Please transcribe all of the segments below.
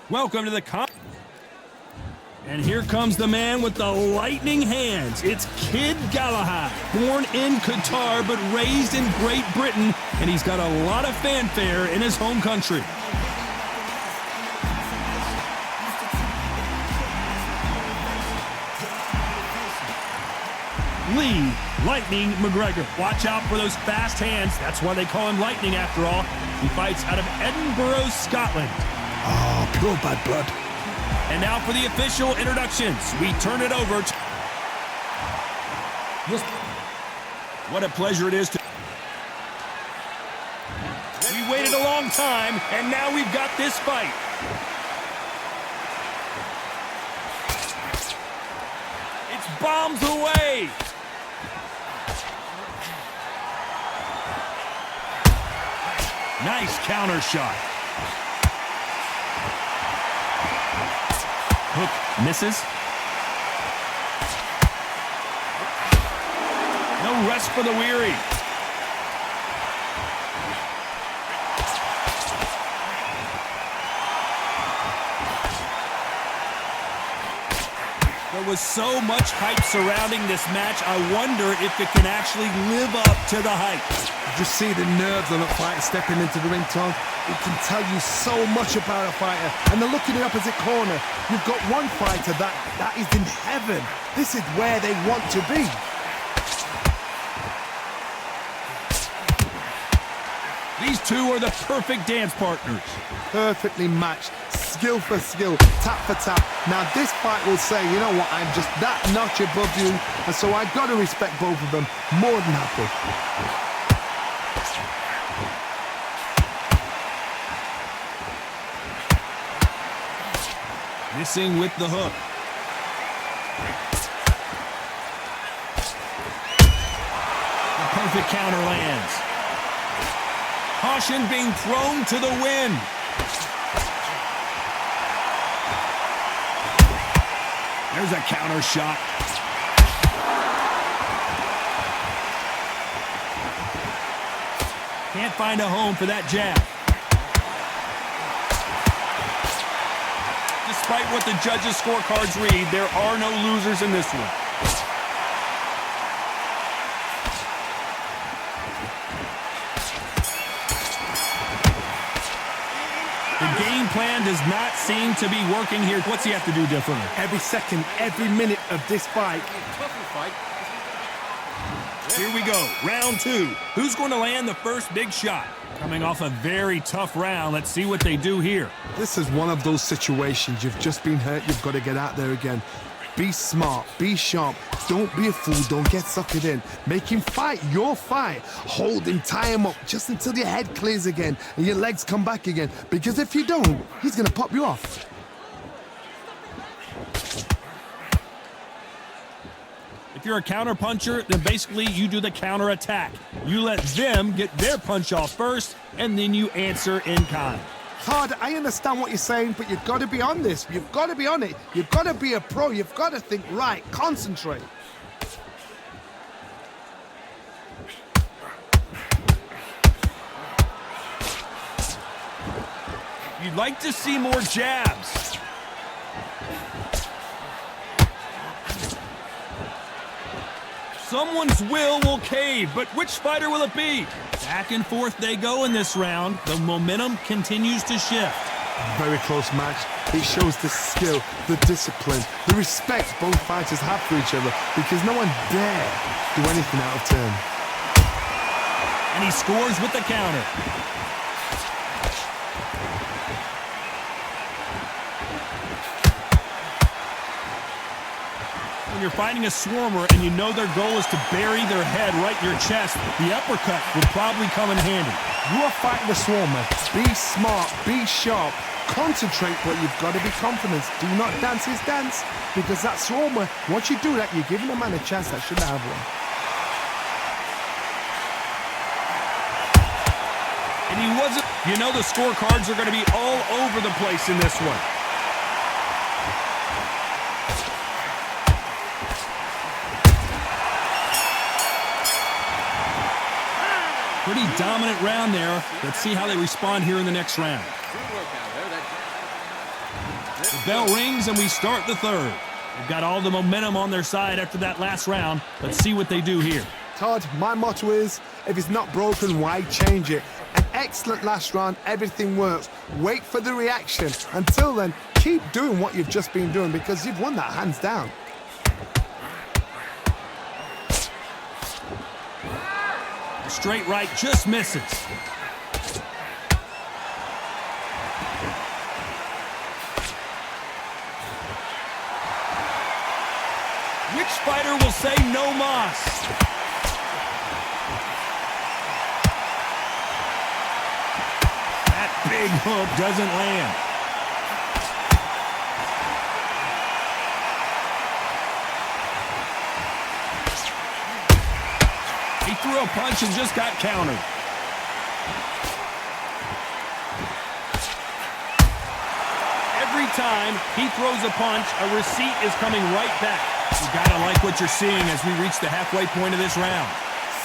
Welcome to the And here comes the man with the lightning hands. It's Kid Galahad, born in Qatar but raised in Great Britain, and he's got a lot of fanfare in his home country. Lee Lightning McGregor. Watch out for those fast hands. That's why they call him Lightning after all. He fights out of Edinburgh, Scotland. Oh, pure bad blood. And now for the official introductions. We turn it over to... What a pleasure it is to... We waited a long time, and now we've got this fight. It's bombs away. Nice counter shot. Hook misses. No rest for the weary. There was so much hype surrounding this match, I wonder if it can actually live up to the hype. You just see the nerves on a fighter stepping into the ring, Tom. It can tell you so much about a fighter. And the look in the opposite corner, you've got one fighter that is in heaven. This is where they want to be. These two are the perfect dance partners. Perfectly matched, skill for skill, tap for tap. Now this fight will say, you know what, I'm just that notch above you, and so I've got to respect both of them more than happy. Missing with the hook. The perfect counter lands. Caution being thrown to the wind. There's a counter shot. Can't find a home for that jab. Despite what the judges' scorecards read, there are no losers in this one. The game plan does not seem to be working here. What's he have to do differently? Every second, every minute of this fight. Here we go, round two. Who's going to land the first big shot? Coming off a very tough round, let's see what they do here. This is one of those situations. You've just been hurt, you've got to get out there again. Be smart, be sharp, don't be a fool, don't get suckered in. Make him fight your fight. Hold him, tie him up, just until your head clears again and your legs come back again. Because if you don't, he's gonna pop you off. If you're a counter puncher, then basically you do the counter attack. You let them get their punch off first, and then you answer in kind. Todd, I understand what you're saying, but you've got to be on this. You've got to be on it. You've got to be a pro. You've got to think right. Concentrate. You'd like to see more jabs. Someone's will cave, but which fighter will it be? Back and forth they go in this round. The momentum continues to shift. Very close match. It shows the skill, the discipline, the respect both fighters have for each other, because no one dare do anything out of turn. And he scores with the counter. When you're fighting a swarmer and you know their goal is to bury their head right in your chest, the uppercut will probably come in handy. You are fighting a swarmer. Be smart, be sharp, concentrate, but you've got to be confident. Do not dance his dance, because that swarmer, once you do that, you're giving a man a chance that shouldn't have one. And he wasn't, you know, the scorecards are going to be all over the place in this one. Pretty dominant round there. Let's see how they respond here in the next round. The bell rings and we start the third. They've got all the momentum on their side after that last round. Let's see what they do here. Todd, my motto is, if it's not broken, why change it? An excellent last round, everything works. Wait for the reaction. Until then, keep doing what you've just been doing because you've won that hands down. Straight right just misses. Which fighter will say no mas? That big hook doesn't land. He threw a punch and just got countered. Every time he throws a punch, a receipt is coming right back. You gotta like what you're seeing as we reach the halfway point of this round.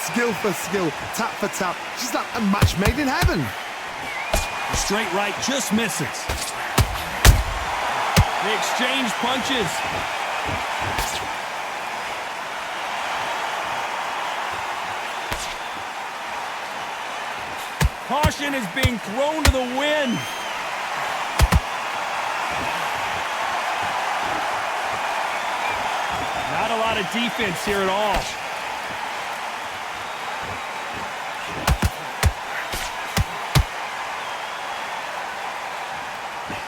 Skill for skill, tap for tap, just like a match made in heaven. The straight right just misses. They exchange punches. Caution is being thrown to the wind. Not a lot of defense here at all.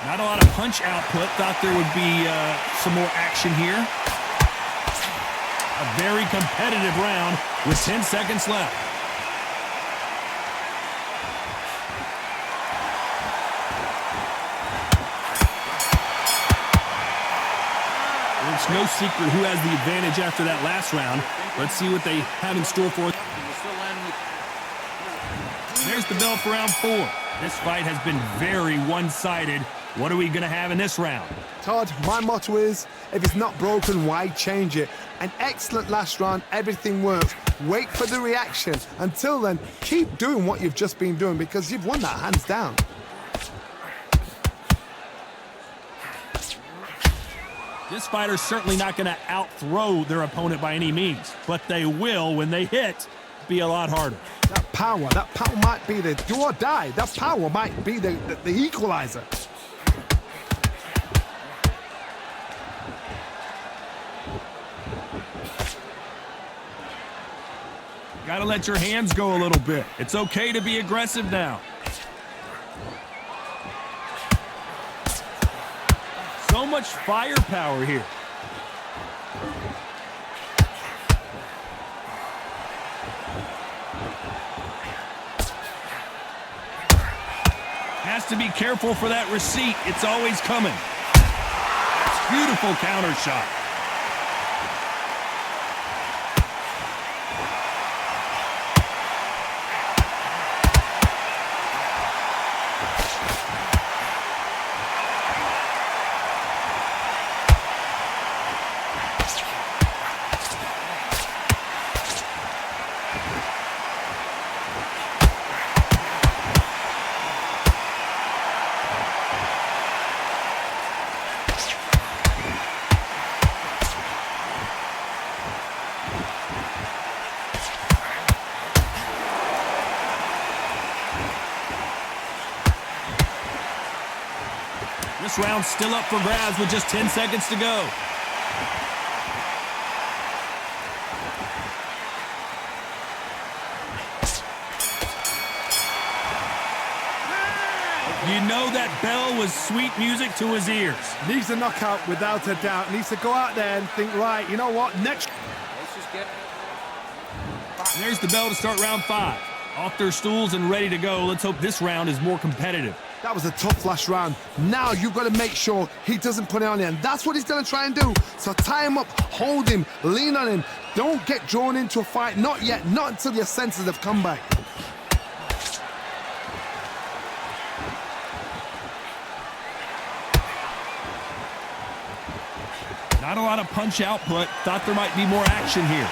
Not a lot of punch output. Thought there would be some more action here. A very competitive round with 10 seconds left. It's no secret who has the advantage after that last round. Let's see what they have in store for us. There's the bell for round 4. This fight has been very one-sided. What are we going to have in this round? Todd, my motto is, if it's not broken, why change it? An excellent last round, everything works. Wait for the reaction. Until then, keep doing what you've just been doing because you've won that hands down. This fighter's certainly not going to out-throw their opponent by any means, but they will, when they hit, be a lot harder. That power might be the do or die. That power might be the equalizer. Got to let your hands go a little bit. It's okay to be aggressive now. So much firepower here. Has to be careful for that receipt. It's always coming. Beautiful counter shot. This round's still up for grabs with just 10 seconds to go. You know that bell was sweet music to his ears. Needs a knockout without a doubt. Needs to go out there and think, right, you know what, next. There's the bell to start round 5. Off their stools and ready to go. Let's hope this round is more competitive. That was a tough last round. Now you've got to make sure he doesn't put it on you, and that's what he's going to try and do. So tie him up, hold him, lean on him. Don't get drawn into a fight. Not yet. Not until your senses have come back. Not a lot of punch output. Thought there might be more action here.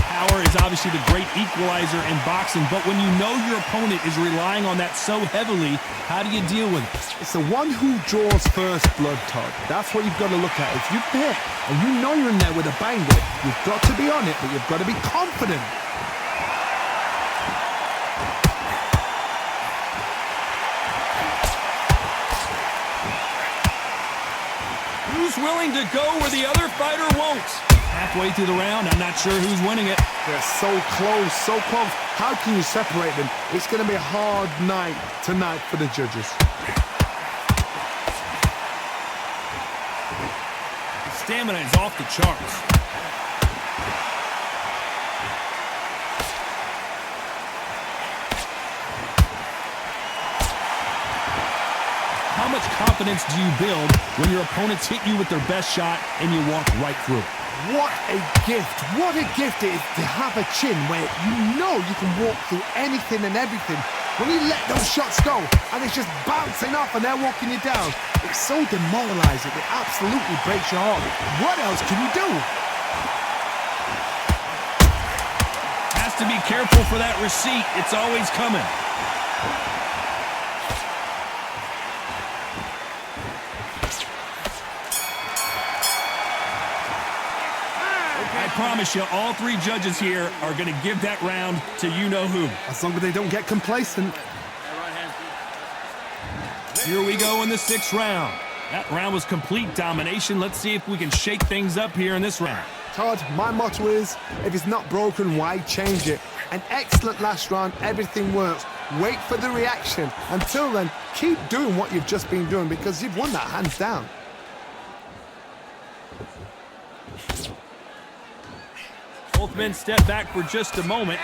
Power power is obviously the great equalizer in boxing, but when you know your opponent is relying on that so heavily, how do you deal with it? It's the one who draws first blood, Todd. That's what you've got to look at. If you're there and you know you're in there with a banger, you've got to be on it, but you've got to be confident. Who's willing to go where the other fighter won't? Halfway through the round, I'm not sure who's winning it. They're so close, so close. How can you separate them? It's going to be a hard night tonight for the judges. Stamina is off the charts. How much confidence do you build when your opponents hit you with their best shot and you walk right through it? What a gift. What a gift it is to have a chin where you know you can walk through anything and everything. When you let those shots go and it's just bouncing off and they're walking you down, it's so demoralizing. It absolutely breaks your heart. What else can you do? Has to be careful for that receipt. It's always coming. I promise you, all three judges here are going to give that round to you-know-who. As long as they don't get complacent. Here we go in the 6th round. That round was complete domination. Let's see if we can shake things up here in this round. Todd, my motto is, if it's not broken, why change it? An excellent last round, everything works. Wait for the reaction. Until then, keep doing what you've just been doing because you've won that hands down. Both men step back for just a moment.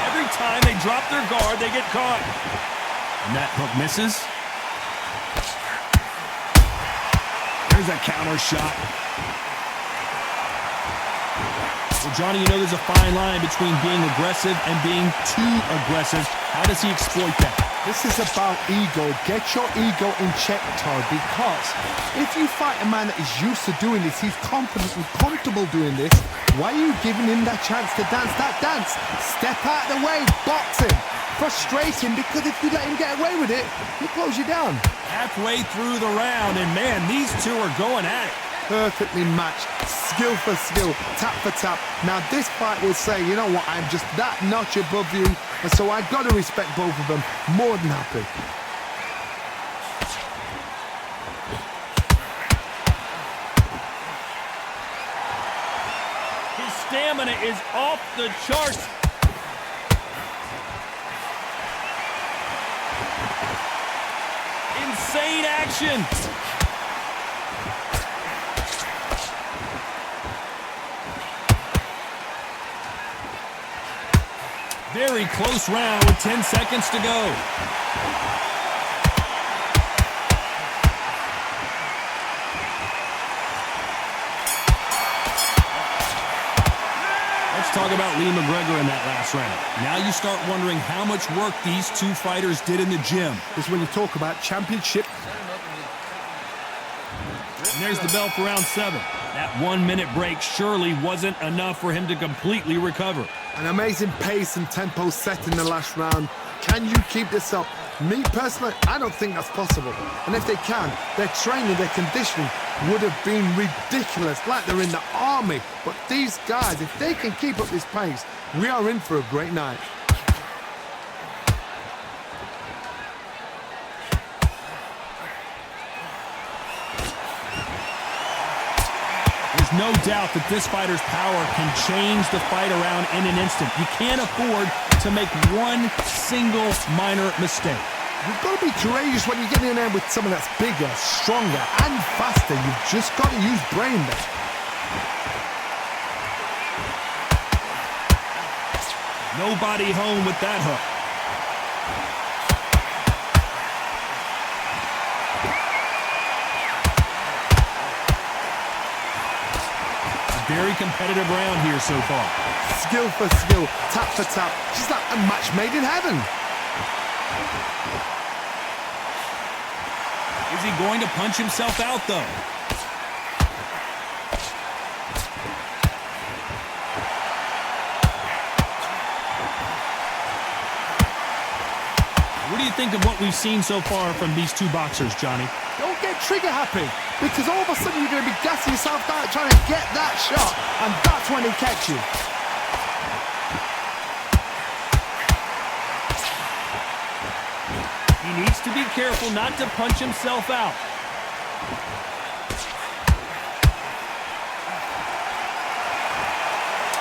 Every time they drop their guard, they get caught. And that hook misses. There's a counter shot. Well, Johnny, you know there's a fine line between being aggressive and being too aggressive. How does he exploit that? This is about ego. Get your ego in check, Todd, because if you fight a man that is used to doing this, he's confident and comfortable doing this, why are you giving him that chance to dance that dance? Step out of the way, box him. Frustrate him, because if you let him get away with it, he'll close you down. Halfway through the round, and man, these two are going at it. Perfectly matched, skill for skill, tap for tap. Now this fight will say, you know what, I'm just that notch above you, and so I've got to respect both of them. More than happy. His stamina is off the charts. Insane action. Very close round with 10 seconds to go. Let's talk about Lee McGregor in that last round. Now you start wondering how much work these two fighters did in the gym. This is when you talk about championship. And there's the bell for round 7. That 1-minute break surely wasn't enough for him to completely recover. An amazing pace and tempo set in the last round. Can you keep this up? Me personally, I don't think that's possible. And if they can, their training, their conditioning would have been ridiculous, like they're in the army. But these guys, if they can keep up this pace, we are in for a great night. No doubt that this fighter's power can change the fight around in an instant. You can't afford to make one single minor mistake. You've got to be courageous when you get in there with someone that's bigger, stronger, and faster. You've just got to use brain there. Nobody home with that hook. Very competitive round here so far. Skill for skill, tap for tap, just like a match made in heaven. Is he going to punch himself out, though? What do you think of what we've seen so far from these two boxers, Johnny? Don't get trigger happy, because all of a sudden you're going to be gassing yourself out trying to get that shot, and that's when he catch you. He needs to be careful not to punch himself out.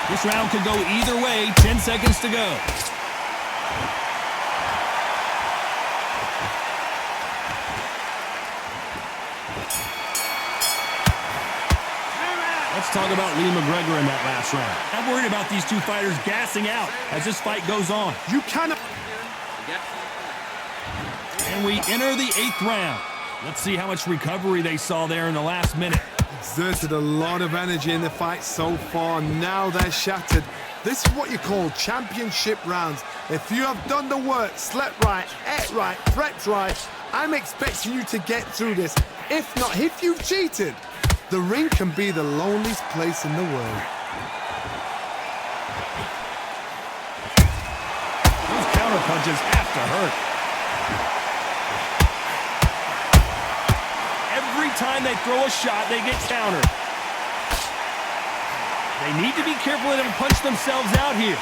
This round could go either way. 10 seconds to go. Let's talk about Lee McGregor in that last round. I'm worried about these two fighters gassing out as this fight goes on. You cannot... And we enter the 8th round. Let's see how much recovery they saw there in the last minute. Exerted a lot of energy in the fight so far. Now they're shattered. This is what you call championship rounds. If you have done the work, slept right, ate right, prepped right, I'm expecting you to get through this. If not, if you've cheated, the ring can be the loneliest place in the world. Those counter punches have to hurt. Every time they throw a shot, they get countered. They need to be careful they don't punch themselves out here.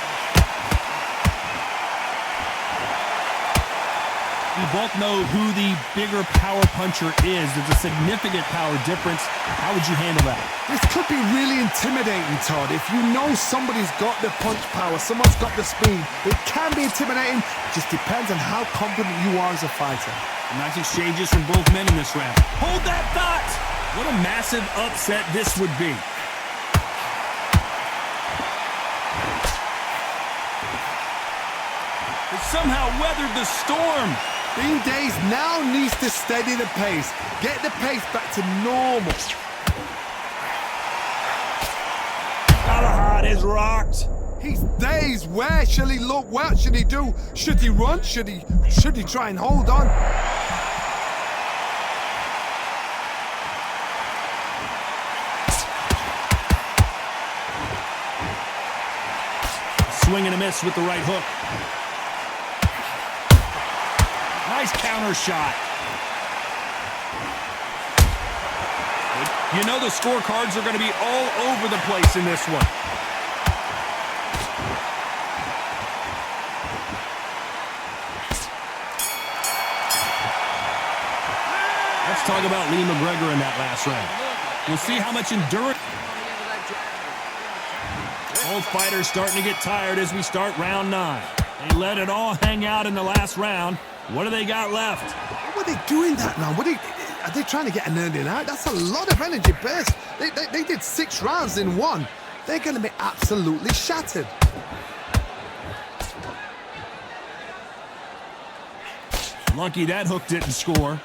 We both know who the bigger power puncher is. There's a significant power difference. How would you handle that? This could be really intimidating, Todd. If you know somebody's got the punch power, someone's got the speed, it can be intimidating. It just depends on how confident you are as a fighter. Nice exchanges from both men in this round. Hold that thought! What a massive upset this would be. They somehow weathered the storm. Dean Days now needs to steady the pace, get the pace back to normal. Galahad is rocked. He's dazed. Where shall he look? What should he do? Should he run? Should he try and hold on? Swing and a miss with the right hook. Nice counter shot. You know the scorecards are going to be all over the place in this one. Let's talk about Lee McGregor in that last round. We'll see how much endurance. Both fighters starting to get tired as we start round 9. They let it all hang out in the last round. What do they got left? What are they doing that now? Are they trying to get an earning out? That's a lot of energy burst. They did 6 rounds in one. They're going to be absolutely shattered. Lucky that hook didn't score.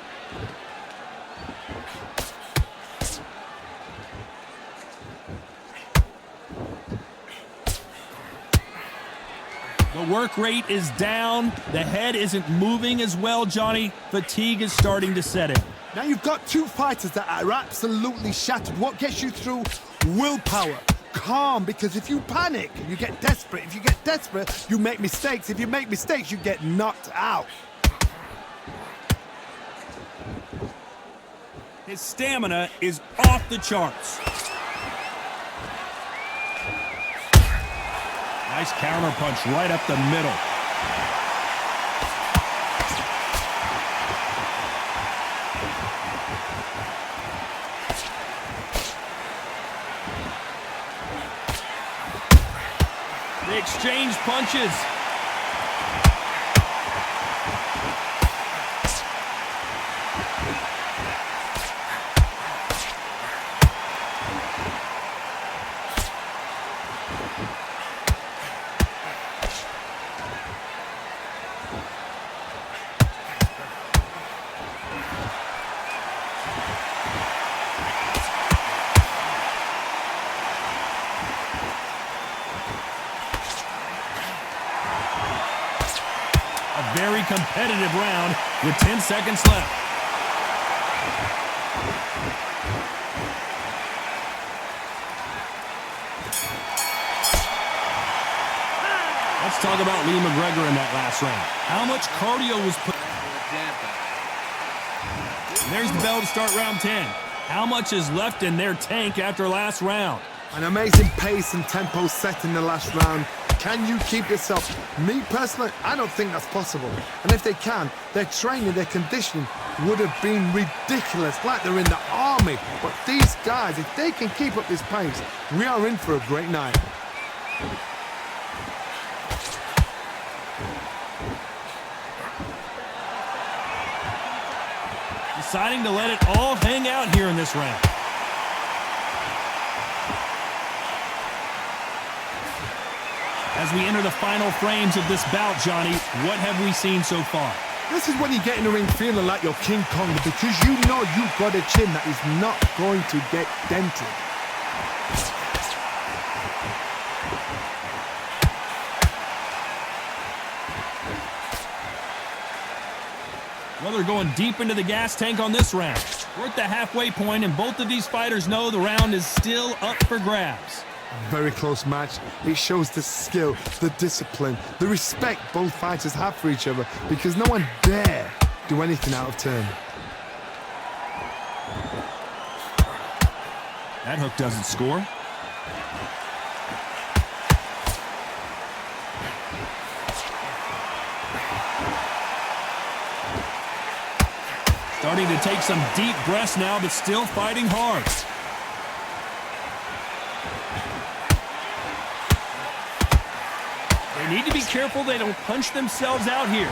The work rate is down. The head isn't moving as well, Johnny. Fatigue is starting to set in. Now you've got 2 fighters that are absolutely shattered. What gets you through? Willpower. Calm, because if you panic, you get desperate. If you get desperate, you make mistakes. If you make mistakes, you get knocked out. His stamina is off the charts. Nice counter punch right up the middle. They exchange punches. Very competitive round with 10 seconds left. Let's talk about Lee McGregor in that last round. How much cardio was put... There's the bell to start round 10. How much is left in their tank after last round? An amazing pace and tempo set in the last round. Can you keep yourself? Me personally, I don't think that's possible. And if they can, their training, their conditioning would have been ridiculous, like they're in the army. But these guys, if they can keep up this pace, we are in for a great night. Deciding to let it all hang out here in this round. As we enter the final frames of this bout, Johnny, what have we seen so far? This is when you get in the ring feeling like you're King Kong, because you know you've got a chin that is not going to get dented. Well, they're going deep into the gas tank on this round. We're at the halfway point, and both of these fighters know the round is still up for grabs. Very close match. It shows the skill, the discipline, the respect both fighters have for each other, because no one dare do anything out of turn. That hook doesn't score. Starting to take some deep breaths now, but still fighting hard. They need to be careful they don't punch themselves out here.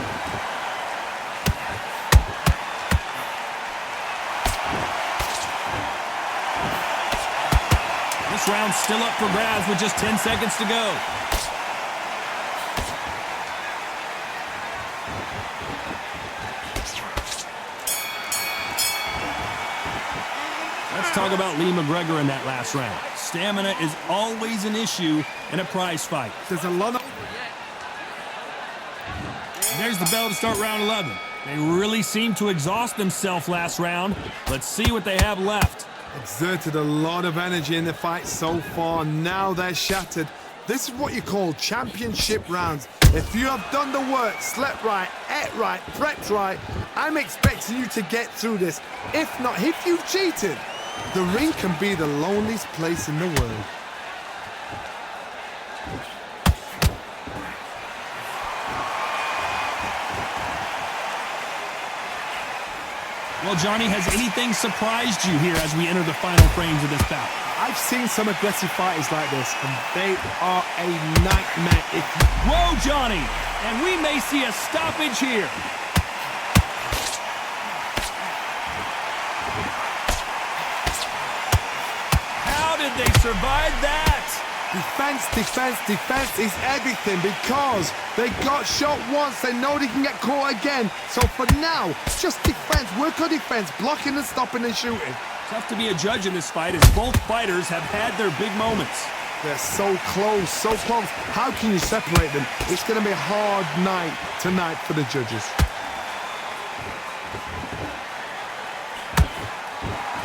This round's still up for grabs with just 10 seconds to go. Let's talk about Lee McGregor in that last round. Stamina is always an issue in a prize fight. There's a lot of... There's the bell to start round 11. They really seemed to exhaust themselves last round. Let's see what they have left. Exerted a lot of energy in the fight so far. Now they're shattered. This is what you call championship rounds. If you have done the work, slept right, ate right, prepped right, I'm expecting you to get through this. If not, if you've cheated, the ring can be the loneliest place in the world. Well, Johnny, has anything surprised you here as we enter the final frames of this bout? I've seen some aggressive fighters like this, and they are a nightmare. Whoa, Johnny! And we may see a stoppage here. How did they survive that? Defense, defense, defense is everything, because they got shot once, they know they can get caught again. So for now, just defense, work on defense, blocking and stopping and shooting. Tough to be a judge in this fight as both fighters have had their big moments. They're so close, so close. How can you separate them? It's going to be a hard night tonight for the judges.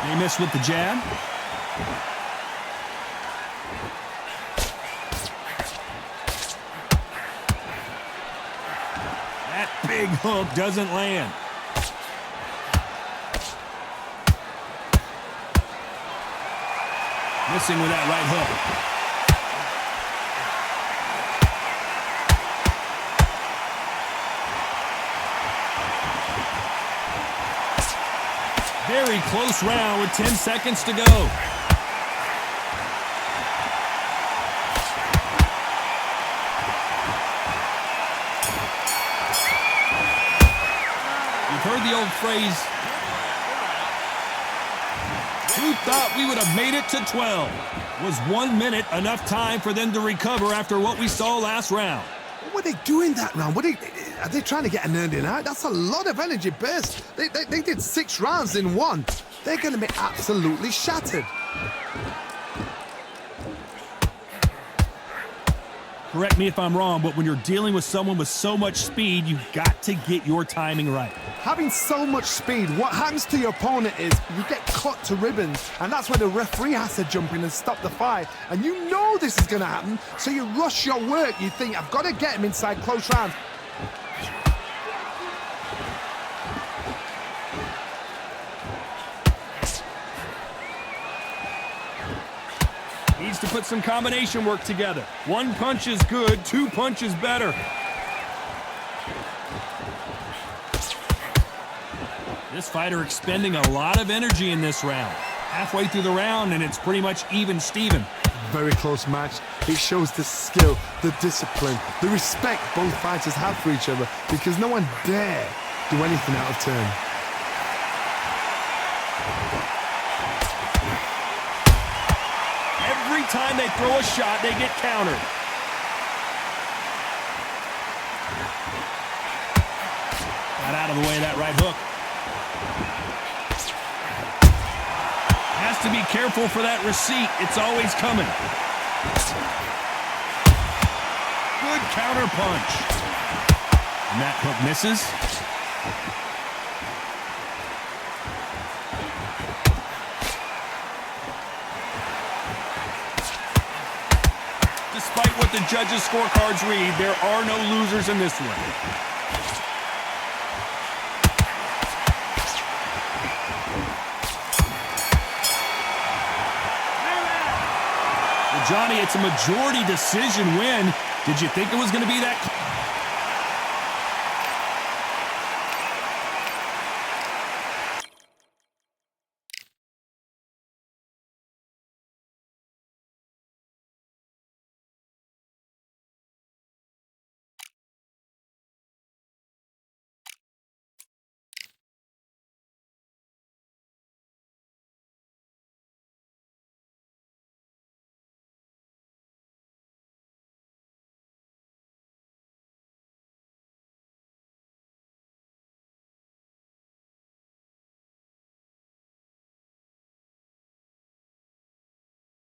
They miss with the jab. That big hook doesn't land. Missing with that right hook. Very close round with 10 seconds to go. You've heard the old phrase, who thought we would have made it to 12? Was 1 minute enough time for them to recover after what we saw last round? What were they doing that round? Are they trying to get an earning out? That's a lot of energy burst. They did 6 rounds in one. They're going to be absolutely shattered. Correct me if I'm wrong, but when you're dealing with someone with so much speed, you've got to get your timing right. Having so much speed, what happens to your opponent is you get cut to ribbons, and that's where the referee has to jump in and stop the fight. And you know this is going to happen, so you rush your work. You think, I've got to get him inside close rounds. Needs to put some combination work together. One punch is good, two punches better. This fighter expending a lot of energy in this round. Halfway through the round, and it's pretty much even Steven. Very close match. It shows the skill, the discipline, the respect both fighters have for each other, because no one dare do anything out of turn. Every time they throw a shot, they get countered. Got out of the way of that right hook. Has to be careful for that receipt. It's always coming. Good counter punch. And that hook misses. Despite what the judges' scorecards read, there are no losers in this one. Well, Johnny, it's a majority decision win. Did you think it was going to be that